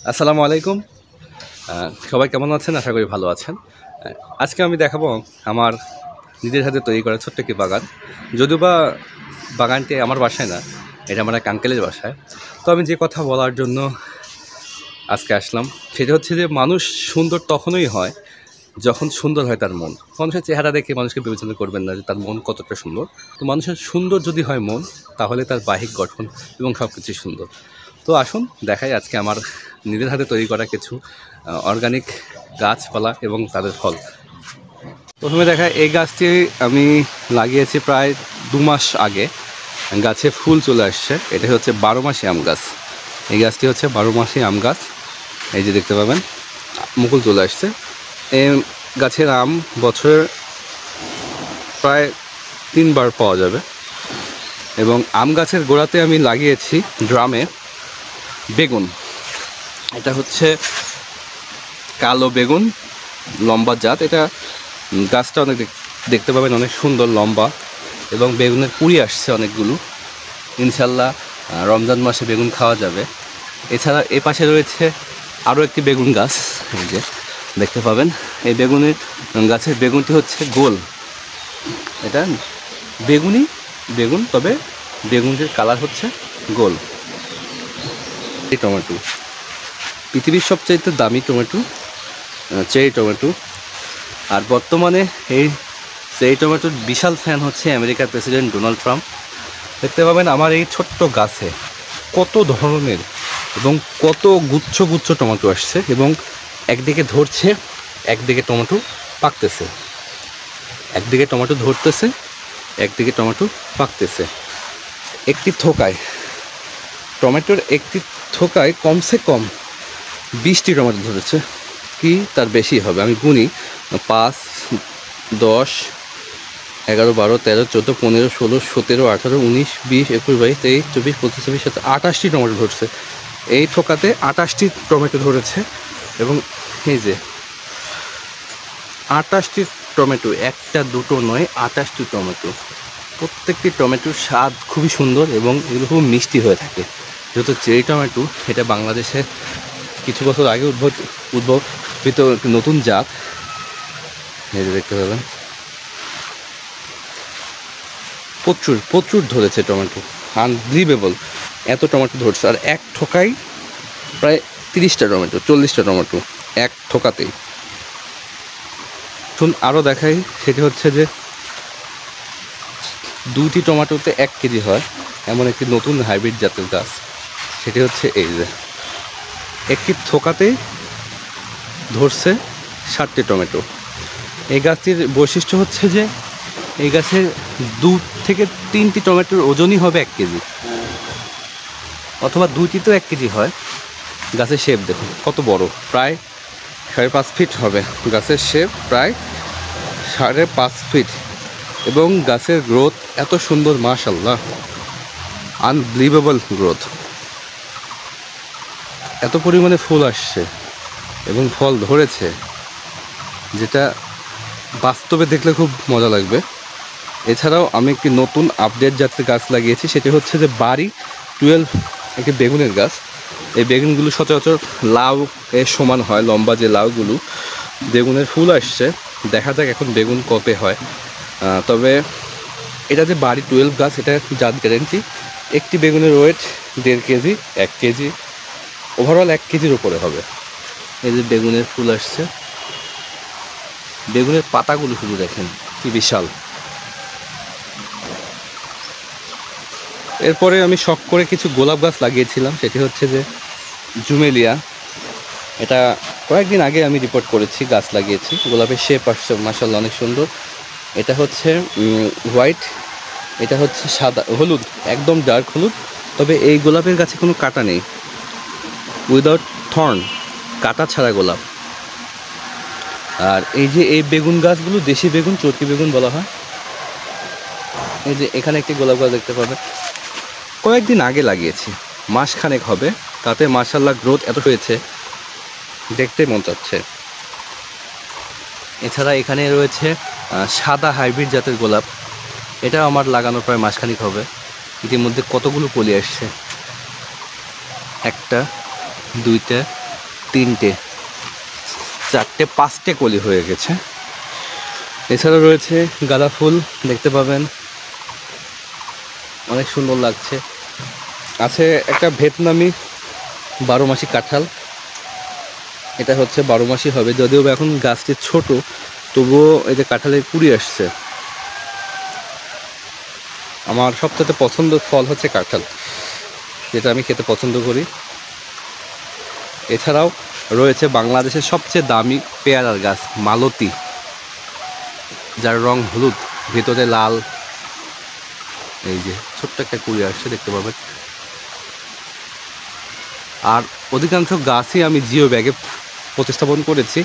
আসসালামু আলাইকুম। সবাই কেমন আছেন? আশা করি ভালো আছেন। আজকে আমি দেখাবো আমার নিজের হাতে তৈরি করা ছোট্ট একটি বাগান। যদিও বা বাগানটি আমার বাসায় না, এটা আমার এক আঙ্কেলের বাসায়। তো আমি যে কথা বলার জন্য আজকে আসলাম সেটা হচ্ছে যে মানুষ সুন্দর তখনই হয় যখন সুন্দর হয় তার মন। মানুষের চেহারা দেখে মানুষকে বিবেচনা করবেন না যে তার মন কতটা সুন্দর। তো মানুষের সুন্দর যদি হয় মন, তাহলে তার বাহ্যিক গঠন এবং সব কিছুই সুন্দর। তো আসুন দেখাই আজকে আমার নিজের হাতে তৈরি করা কিছু অর্গানিক গাছপালা এবং তাদের ফল। প্রথমে দেখায় এই গাছটি আমি লাগিয়েছি প্রায় 2 মাস আগে। গাছে ফুল চলে আসছে। এটা হচ্ছে 12 মাসি আম গাছ। এই গাছটি হচ্ছে 12 মাসি আম গাছ। এই যে দেখতে পাবেন মুকুল চলে আসছে। এই গাছের আম বছরে প্রায় 3 বার পাওয়া যাবে। এবং আম গাছের গোড়াতে আমি লাগিয়েছি ড্রামে বেগুন। এটা হচ্ছে কালো বেগুন, লম্বা জাত। এটা গাছটা অনেক দেখতে পাবেন অনেক সুন্দর লম্বা, এবং বেগুনের কুঁড়ি আসছে অনেকগুলো। ইনশাল্লাহ রমজান মাসে বেগুন খাওয়া যাবে। এছাড়া এ পাশে রয়েছে আরও একটি বেগুন গাছ, এই যে দেখতে পাবেন। এই বেগুনের গাছের বেগুনটি হচ্ছে গোল। এটা বেগুনই বেগুন, তবে বেগুনটির কালার হচ্ছে গোল। এই টমেটো পৃথিবীর সবচাইতে দামি টমেটো, চেরি টমেটো। আর বর্তমানে এই চেরি টমেটোর বিশাল ফ্যান হচ্ছে আমেরিকার প্রেসিডেন্ট ডোনাল্ড ট্রাম্প। দেখতে পাবেন আমার এই ছোট্ট গাছে কত ধরনের এবং কত গুচ্ছ গুচ্ছ টমেটো আসছে, এবং একদিকে ধরছে, একদিকে টমেটো পাকতেছে, একদিকে টমেটো ধরতেছে, একদিকে টমেটো পাকতেছে। একটি থোকায় টমেটোর একটি থোকায় কমসে কম 20টি টমেটো ধরেছে, কি তার বেশি হবে। আমি গুনি 5, 10, 11, 12, 13, 14, 15, 16, 17, 18, 19, 20, 21, 22, 23, 24, 25, 26, 27, 28টি টমেটো ধরছে। এই থোকাতে 28টি টমেটো ধরেছে। এবং এই যে 28টি টমেটো, একটা দুটো নয়, 28টি টমেটো। প্রত্যেকটি টমেটোর স্বাদ খুবই সুন্দর এবং এগুলো খুব মিষ্টি হয়ে থাকে। যেহেতু চেরি টমেটো এটা বাংলাদেশে কিছু বছর আগে উদ্ভাবিত একটি নতুন জাত। এই যে দেখতে পাবেন প্রচুর প্রচুর ধরেছে টমেটো, আনবিলিভেবল এত টমেটো ধরছে। আর এক ঠোকাই প্রায় 30টা টমেটো, 40টা টমেটো এক ঠোকাতেই। শুন আরও দেখাই, সেটি হচ্ছে যে 2টি টমেটোতে 1 কেজি হয় এমন একটি নতুন হাইব্রিড জাতের গাছ। সেটি হচ্ছে এই যে একটি থোকাতেই ধরছে 60টি টমেটো। এই গাছটির বৈশিষ্ট্য হচ্ছে যে এই গাছের 2 থেকে 3টি টমেটোর ওজনই হবে 1 কেজি, অথবা 2টিতেও 1 কেজি হয়। গাছের শেপ দেখুন কত বড়, প্রায় 5.5 ফিট হবে গাছের শেপ, প্রায় 5.5 ফিট। এবং গাছের গ্রোথ এত সুন্দর, মাশাআল্লাহ, আনবিলিভেবল গ্রোথ। এত পরিমাণে ফুল আসছে এবং ফল ধরেছে, যেটা বাস্তবে দেখলে খুব মজা লাগবে। এছাড়াও আমি একটি নতুন আপডেট জাতের গাছ লাগিয়েছি, সেটি হচ্ছে যে বাড়ি 12, একটি বেগুনের গাছ। এই বেগুনগুলো সচরাচর লাউ এর সমান হয়, লম্বা যে লাউগুলো। বেগুনের ফুল আসছে, দেখা যাক এখন বেগুন কবে হয়। তবে এটা যে বাড়ি 12 গাছ, এটা জাত গ্যারেন্টি। একটি বেগুনের ওয়েট 1.5 কেজি, 1 কেজি, ওভারঅল 1 কেজির উপরে হবে। এই যে বেগুনের ফুল আসছে, বেগুনের পাতাগুলো শুধু দেখেন কি বিশাল। এরপরে আমি শখ করে কিছু গোলাপ গাছ লাগিয়েছিলাম, সেটি হচ্ছে যে জুমেলিয়া। এটা কয়েকদিন আগে আমি রিপোর্ট করেছি, গাছ লাগিয়েছি। গোলাপের শেপ আসছে মাশাআল্লাহ, অনেক সুন্দর। এটা হচ্ছে হোয়াইট, এটা হচ্ছে সাদা, হলুদ, একদম ডার্ক হলুদ। তবে এই গোলাপের গাছে কোনো কাঁটা নেই, উইদাউট থর্ন, কাঁটা ছাড়া গোলাপ। আর এই যে এই বেগুন গাছগুলো দেশি বেগুন, চরকি বেগুন বলা হয়। এই যে এখানে একটি গোলাপ গাছ দেখতে পাবেন, কয়েকদিন আগে লাগিয়েছি, মাসখানেক হবে। তাতে মাশাআল্লাহ গ্রোথ এত হয়েছে, দেখতে মন চাচ্ছে। এছাড়া এখানে রয়েছে সাদা হাইব্রিড জাতের গোলাপ। এটা আমার লাগানো প্রায় মাসখানেক হবে। ইতিমধ্যে কতগুলো কলি আসছে, 1টা, 2টা, 3টে 4টে 5টে কলি হয়ে গেছে। এছাড়া রয়েছে গাঁদা ফুল, দেখতে পাবেন অনেক সুন্দর লাগছে। আছে একটা ভিয়েতনামি 12 মাসি কাঁঠাল, এটা হচ্ছে 12 মাসি হবে, যদিও এখন গাছটি ছোট, তবুও এই যে কাঁঠালের কুড়ি আসছে। আমার সবচেয়ে পছন্দের ফল হচ্ছে কাঁঠাল, যেটা আমি খেতে পছন্দ করি। এছাড়াও রয়েছে বাংলাদেশের সবচেয়ে দামি পেয়ারার গাছ মালতী, যার রং হলুদ, ভেতরে লাল। এই যে ছোট্ট একটা কুড়ি আসছে, দেখতে পাবেন। আর অধিকাংশ গাছই আমি জিও ব্যাগে প্রতিস্থাপন করেছি।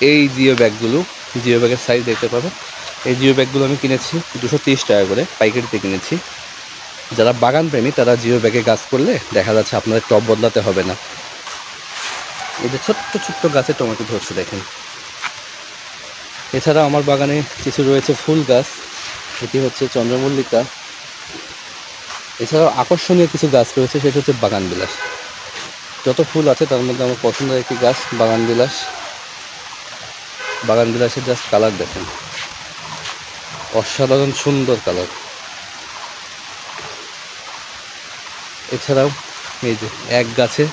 এই জিও ব্যাগগুলো, জিও ব্যাগের সাইজ দেখতে পাবেন। এই জিও ব্যাগগুলো আমি কিনেছি 230 টাকা করে, পাইকারিতে কিনেছি। যারা বাগান প্রেমী তারা জিও ব্যাগে গাছ করলে দেখা যাচ্ছে আপনাদের টব বদলাতে হবে না। এই যে ছোট্ট ছোট্ট গাছে টমেটো ধরছে দেখেন। এছাড়া আমার বাগানে কিছু রয়েছে ফুল গাছ, এটি হচ্ছে চন্দ্রমল্লিকা। এছাড়াও আকর্ষণীয় কিছু গাছ রয়েছে, সেটা হচ্ছে বাগান বিলাস। যত ফুল আছে তার মধ্যে আমার পছন্দের একটি গাছ বাগান বিলাস। বাগান বিলাসের জাস্ট কালার দেখেন, অসাধারণ সুন্দর কালার। এছাড়াও এই যে এক গাছে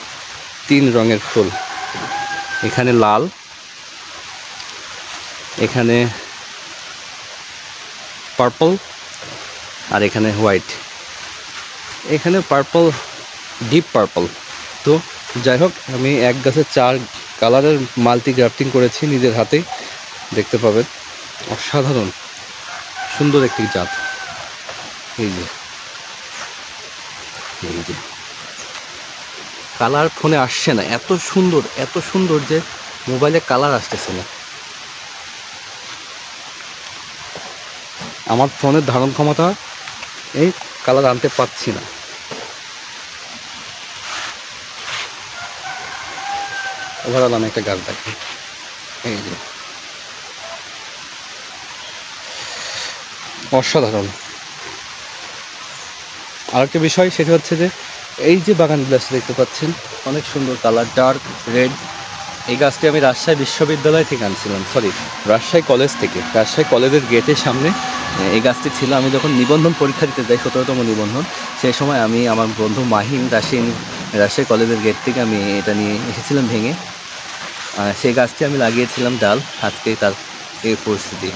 3 রঙের ফুল, এখানে লাল, এখানে পার্পল, আর এখানে হোয়াইট। এখানে পার্পল, ডিপ পার্পল। তো যাই হোক, আমি এক গাছে 4 কালারের মাল্টি গ্রাফটিং করেছি নিজের হাতেই, দেখতে পাবেন। অসাধারণ সুন্দর একটি জাত। এই যে কালার ফোনে আসছে না, এত সুন্দর যে মোবাইলে কালার আসতেছে না। আমার ফোনের ধারণ ক্ষমতা এই কালার আনতে পারছি না। ওভারঅল আমি একটা গাছ দেখি, এই যে অসাধারণ। আরেকটা বিষয় সেটা হচ্ছে যে এই যে বাগান বিলাস দেখতে পাচ্ছেন, অনেক সুন্দর কালার, ডার্ক রেড। এই গাছটি আমি রাজশাহী বিশ্ববিদ্যালয় থেকে আনছিলাম, রাজশাহী কলেজ থেকে। রাজশাহী কলেজের গেটের সামনে এই গাছটি ছিল। আমি যখন নিবন্ধন পরীক্ষা দিতে যাই, 17তম নিবন্ধন, সেই সময় আমি আমার বন্ধু মাহিম রাজশাহী কলেজের গেট থেকে আমি এটা নিয়ে এসেছিলাম ভেঙে। সেই গাছটি আমি লাগিয়েছিলাম ডাল, আজকেই তার এই পরিস্থিতি।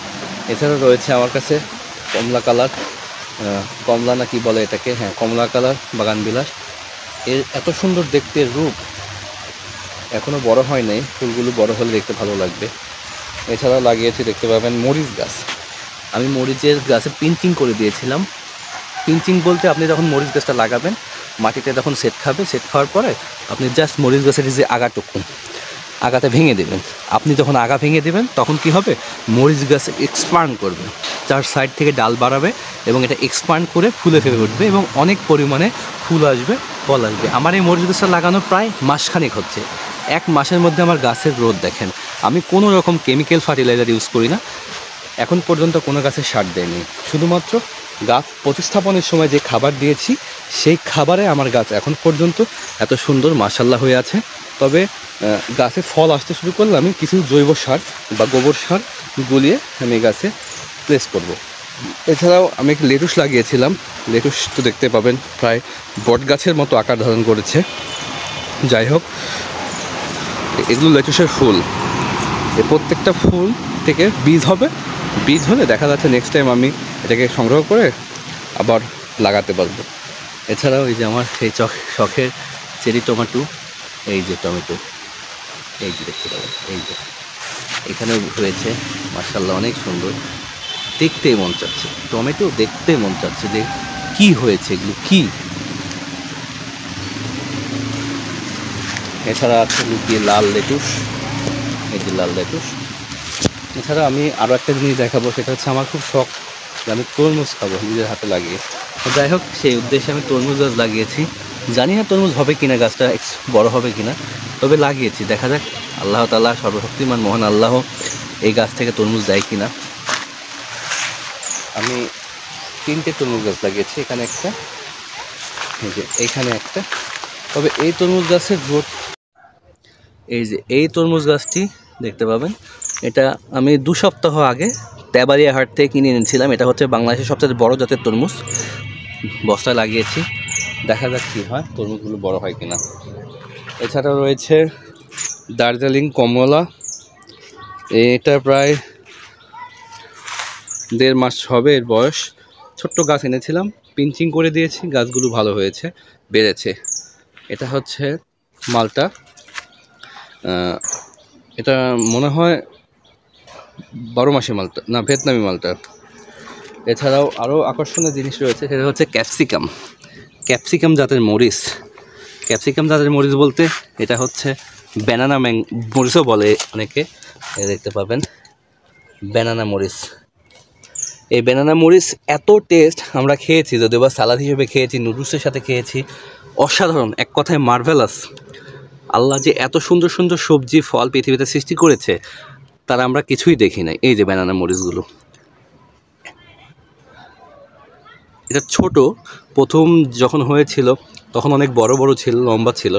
এছাড়াও রয়েছে আমার কাছে কমলা কালার, কমলা না কি বলে এটাকে, হ্যাঁ কমলা কালার বাগান বিলাস। এর এত সুন্দর দেখতে রূপ, এখনও বড় হয় নাই, ফুলগুলো বড় হলে দেখতে ভালো লাগবে। এছাড়াও লাগিয়েছি দেখতে পাবেন মরিচ গাছ। আমি মরিচের গাছে পিঞ্চিং করে দিয়েছিলাম। পিঞ্চিং বলতে আপনি যখন মরিচ গাছটা লাগাবেন, মাটিতে যখন সেট খাওয়ার পরে আপনি জাস্ট মরিচ গাছের যে আগাতে ভেঙে দেবেন। আপনি যখন আগা ভেঙে দেবেন তখন কি হবে, মরিচ গাছ এক্সপান্ড করবে, 4 সাইড থেকে ডাল বাড়াবে এবং এটা এক্সপান্ড করে ফুলে ফেলে উঠবে এবং অনেক পরিমাণে ফুল আসবে, ফল আসবে। আমার এই মরিচ গাছটা লাগানো প্রায় মাসখানেক হচ্ছে। 1 মাসের মধ্যে আমার গাছের গ্রোথ দেখেন। আমি কোনো রকম কেমিক্যাল ফার্টিলাইজার ইউজ করি না, এখন পর্যন্ত কোনো গাছে সার দেয়নি। শুধুমাত্র গাছ প্রতিস্থাপনের সময় যে খাবার দিয়েছি, সেই খাবারে আমার গাছ এখন পর্যন্ত এত সুন্দর মাশাআল্লাহ হয়ে আছে। তবে গাছে ফল আসতে শুরু করলে আমি কিছু জৈব সার বা গোবর সার গুলিয়ে আমি গাছে প্লেস করব। এছাড়াও আমি একটি লেটুস লাগিয়েছিলাম। লেটুস তো দেখতে পাবেন প্রায় বট গাছের মতো আকার ধারণ করেছে। যাই হোক, এগুলো লেটুসের ফুল। এই প্রত্যেকটা ফুল থেকে বীজ হবে, বীজ হলে দেখা যাচ্ছে নেক্সট টাইম আমি এটাকে সংগ্রহ করে আবার লাগাতে পারবো। এছাড়াও এই যে আমার সেই শখের চেরি টমেটো, এই যে টমেটো, এই যে দেখতে পাবেন, এই যে এখানেও হয়েছে মাশাআল্লাহ, অনেক সুন্দর, দেখতেই মন চাচ্ছে। টমেটো দেখতেই মন চাচ্ছে যে কি হয়েছে, এগুলো কি। এছাড়া আছে লুকিয়ে লাল লেটুস, এই যে লাল লেটুস। এছাড়া আমি আরও একটা জিনিস দেখাবো, সেটা হচ্ছে আমার খুব শখ যে আমি তরমুজ খাবো নিজের হাতে লাগিয়ে। যাই হোক, সেই উদ্দেশ্যে আমি তরমুজ গাছ লাগিয়েছি। জানি না তরমুজ হবে কিনা, গাছটা বড় হবে কিনা, তবে লাগিয়েছি, দেখা যাক। আল্লাহ তাআলা সর্বশক্তিমান মহান আল্লাহ এই গাছ থেকে তরমুজ দেয় কিনা। আমি 3টে তরমুজ গাছ লাগিয়েছি, এখানে একটা, এই যে এইখানে একটা। তবে এই তরমুজ গাছের গ্রোথ, এই যে এই তরমুজ গাছটি দেখতে পাবেন, এটা আমি 2 সপ্তাহ আগে তেবাড়িয়া হাট থেকে কিনে এনেছিলাম। এটা হচ্ছে বাংলাদেশের সবচেয়ে বড় জাতের তরমুজ। বস্তায় লাগিয়েছি, দেখা যাক কী হয়, তরমুজগুলো বড় হয় কিনা। এছাড়াও রয়েছে দার্জিলিং কমলা, এটা প্রায় 1.5 মাস হবে এর বয়স। ছোট্ট গাছ এনেছিলাম, পিঞ্চিং করে দিয়েছি, গাছগুলো ভালো হয়েছে, বেড়েছে। এটা হচ্ছে মালটা, এটা মনে হয় 12 মাসি মালটা, না ভিয়েতনামি মালটা। এছাড়াও আরও আকর্ষণীয় জিনিস রয়েছে, সেটা হচ্ছে ক্যাপসিকাম জাতের মরিচ। ক্যাপসিকাম জাতের মরিচ বলতে এটা হচ্ছে ব্যানানা মরিচও বলে অনেকে। দেখতে পাবেন ব্যানানা মরিচ। এই ব্যানানা মরিচ এত টেস্ট, আমরা খেয়েছি যদিও বা সালাদ হিসেবে খেয়েছি, নুডলসের সাথে খেয়েছি, অসাধারণ, এক কথায় মার্ভেলাস। আল্লাহ যে এত সুন্দর সুন্দর সবজি ফল পৃথিবীতে সৃষ্টি করেছে, তারা আমরা কিছুই দেখি নাই। এই যে ব্যানানা মরিচগুলো, এটা ছোট, প্রথম যখন হয়েছিল তখন অনেক বড় বড় ছিল, লম্বা ছিল,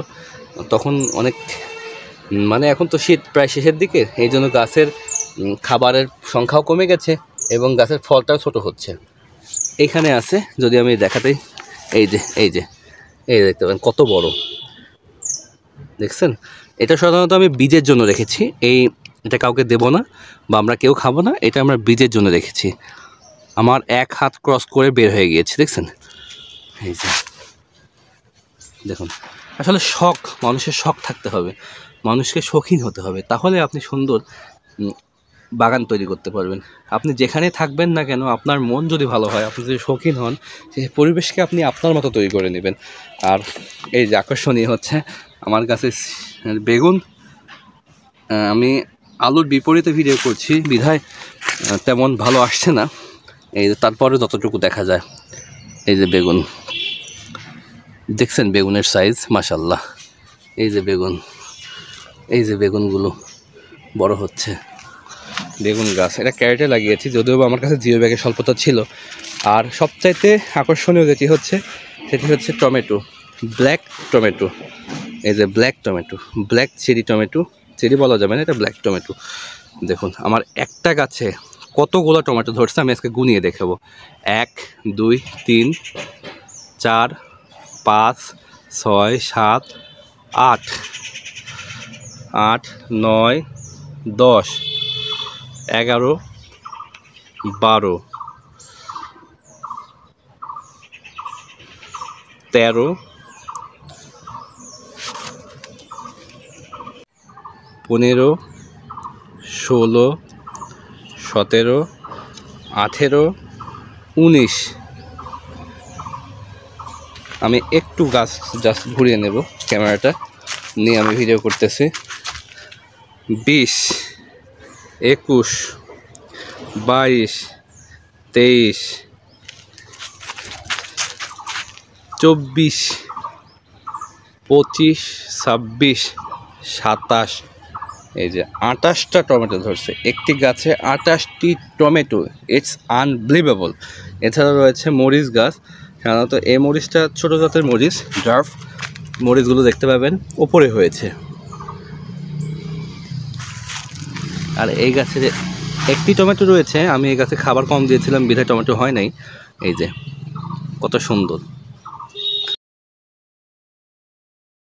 তখন অনেক, মানে এখন তো শীত প্রায় শেষের দিকে, এই জন্য গাছের খাবারের সংখ্যাও কমে গেছে এবং গাছের ফলটাও ছোট হচ্ছে। এইখানে আছে, যদি আমি দেখাতেই, এই যে এই দেখতে পাবেন কত বড়, দেখছেন? এটা সাধারণত আমি বীজের জন্য রেখেছি, এটা কাউকে দেব না বা আমরা কেউ খাবো না, এটা আমরা বীজের জন্য রেখেছি। আমার 1 হাত ক্রস করে বের হয়ে গিয়েছে, দেখছেন? এই যে দেখুন, আসলে শখ, মানুষের শখ থাকতে হবে, মানুষকে শৌখিন হতে হবে, তাহলে আপনি সুন্দর বাগান তৈরি করতে পারবেন। আপনি যেখানে থাকবেন না কেন, আপনার মন যদি ভালো হয়, আপনি যদি শৌখিন হন, সেই পরিবেশকে আপনি আপনার মতো তৈরি করে নেবেন। আর এই যে আকর্ষণীয় হচ্ছে আমার কাছে বেগুন, আমি আলুর বিপরীতে ভিডিও করছি বিধায় তেমন ভালো আসছে না, এই যে তারপরে যতটুকু দেখা যায়। এই যে বেগুন দেখছেন, বেগুনের সাইজ মাশাআল্লাহ। এই যে বেগুন, এই যে বেগুনগুলো বড় হচ্ছে, বেগুন গাছ। এটা ক্যারেটে লাগিয়েছি, যদিও আমার কাছে জিও ব্যাগের স্বল্পতা ছিল। আর সবচাইতে আকর্ষণীয় যেটি হচ্ছে, সেটি হচ্ছে টমেটো, ব্ল্যাক টমেটো। এই যে black tomato, black cherry tomato, cherry বলা যাবে না, এটা ব্ল্যাক টমেটো। দেখুন আমার একটা গাছে কতগুলো টমেটো ধরছে, আমি আজকে গুনিয়ে দেখাবো। 1 2 3 4 5 6 7 8 8 9 10 11 12 13 15 16 17 18 19। আমি একটু গাছ জাস্ট ঘুরিয়ে নেব, ক্যামেরাটা নিয়ে আমি ভিডিও করতেছি। 20 21 22 23 24 25 26 27, এই যে 28টা টমেটো ধরছে একটি গাছে, 28টি টমেটো, ইটস আনবিলিভেবল। এছাড়া রয়েছে মরিচ গাছ, সাধারণত এই মরিচটা ছোটো জাতের মরিচ, ড্রাফ মরিচগুলো দেখতে পাবেন ওপরে হয়েছে। আর এই গাছে একটি টমেটো রয়েছে, আমি এই গাছে খাবার কম দিয়েছিলাম বিধায় টমেটো হয় নাই। এই যে কত সুন্দর।